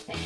Well,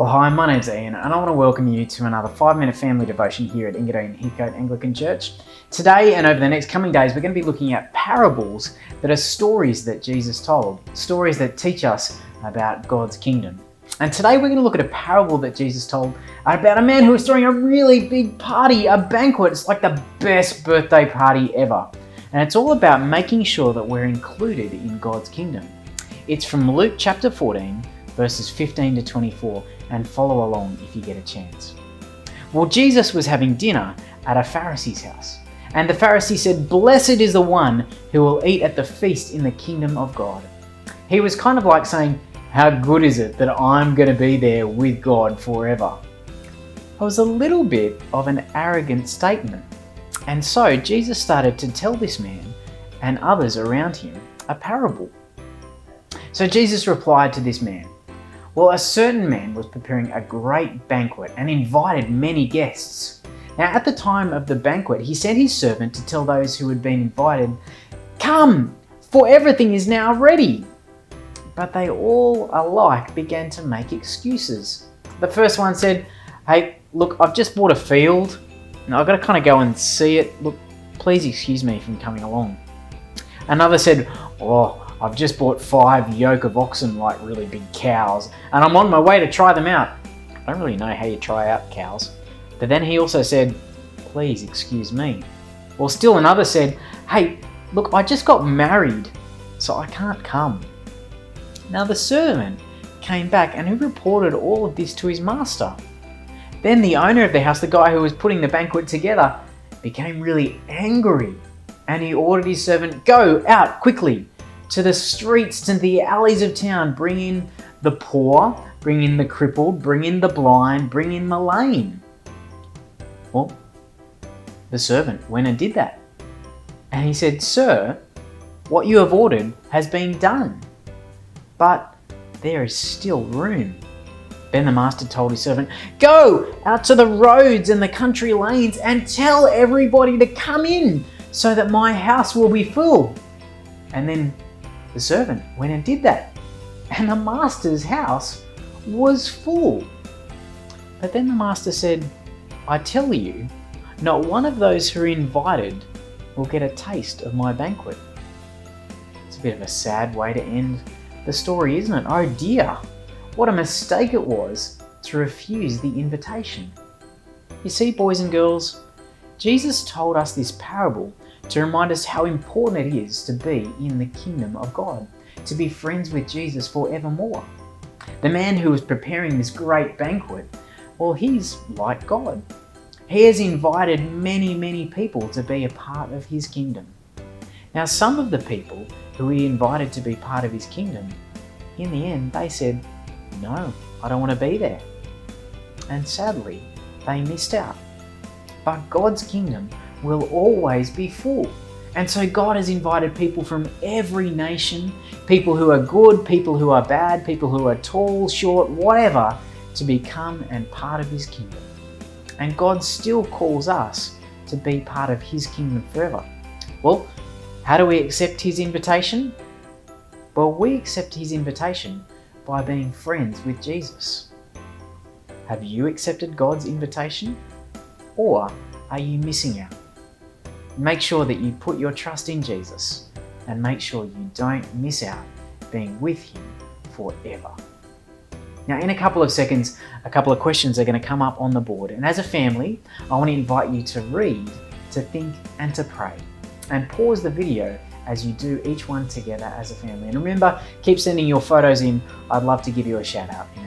hi, my name's Ian, and I want to welcome you to another 5-minute family devotion here at Ingadoh and Heathcote Anglican Church. Today and over the next coming days, we're going to be looking at parables that are stories that Jesus told, stories that teach us about God's kingdom. And today we're going to look at a parable that Jesus told about a man who was throwing a really big party, a banquet. It's like the best birthday party ever. And it's all about making sure that we're included in God's kingdom. It's from Luke chapter 14, verses 15 to 24, and follow along if you get a chance. Well, Jesus was having dinner at a Pharisee's house, and the Pharisee said, "Blessed is the one who will eat at the feast in the kingdom of God." He was kind of like saying, how good is it that I'm going to be there with God forever? It was a little bit of an arrogant statement. And so Jesus started to tell this man and others around him a parable. So Jesus replied to this man, "Well, a certain man was preparing a great banquet and invited many guests. Now, at the time of the banquet, he sent his servant to tell those who had been invited, 'Come, for everything is now ready.' But they all alike began to make excuses. The first one said, 'Hey, look, I've just bought a field and I've got to kind of go and see it. Look, please excuse me from coming along.' Another said, 'Oh, I've just bought 5 yoke of oxen, like really big cows, and I'm on my way to try them out.' I don't really know how you try out cows." But then he also said, "Please excuse me." Well, still another said, "Hey, look, I just got married, so I can't come." Now the servant came back and he reported all of this to his master. Then the owner of the house, the guy who was putting the banquet together, became really angry, and he ordered his servant, "Go out quickly to the streets, to the alleys of town, bring in the poor, bring in the crippled, bring in the blind, bring in the lame." Well, the servant went and did that. And he said, "Sir, what you have ordered has been done, but there is still room." Then the master told his servant, "Go out to the roads and the country lanes and tell everybody to come in so that my house will be full." And then the servant went and did that, and the master's house was full. But then the master said, "I tell you, not one of those who are invited will get a taste of my banquet." It's a bit of a sad way to end the story, isn't it? Oh dear, what a mistake it was to refuse the invitation. You see, boys and girls, Jesus told us this parable to remind us how important it is to be in the kingdom of God, to be friends with Jesus forevermore. The man who was preparing this great banquet, well, he's like God. He has invited many people to be a part of his kingdom. Now, some of the people who he invited to be part of his kingdom, in the end, they said, "No, I don't want to be there." And sadly, they missed out. But God's kingdom will always be full. And so God has invited people from every nation, people who are good, people who are bad, people who are tall, short, whatever, to become and part of his kingdom. And God still calls us to be part of his kingdom forever. Well, how do we accept his invitation? Well, we accept his invitation by being friends with Jesus. Have you accepted God's invitation? Or are you missing out? Make sure that you put your trust in Jesus and make sure you don't miss out being with him forever. Now, in a couple of seconds, a couple of questions are going to come up on the board. And as a family, I want to invite you to read, to think, and to pray. And pause the video as you do each one together as a family. And remember, keep sending your photos in. I'd love to give you a shout out in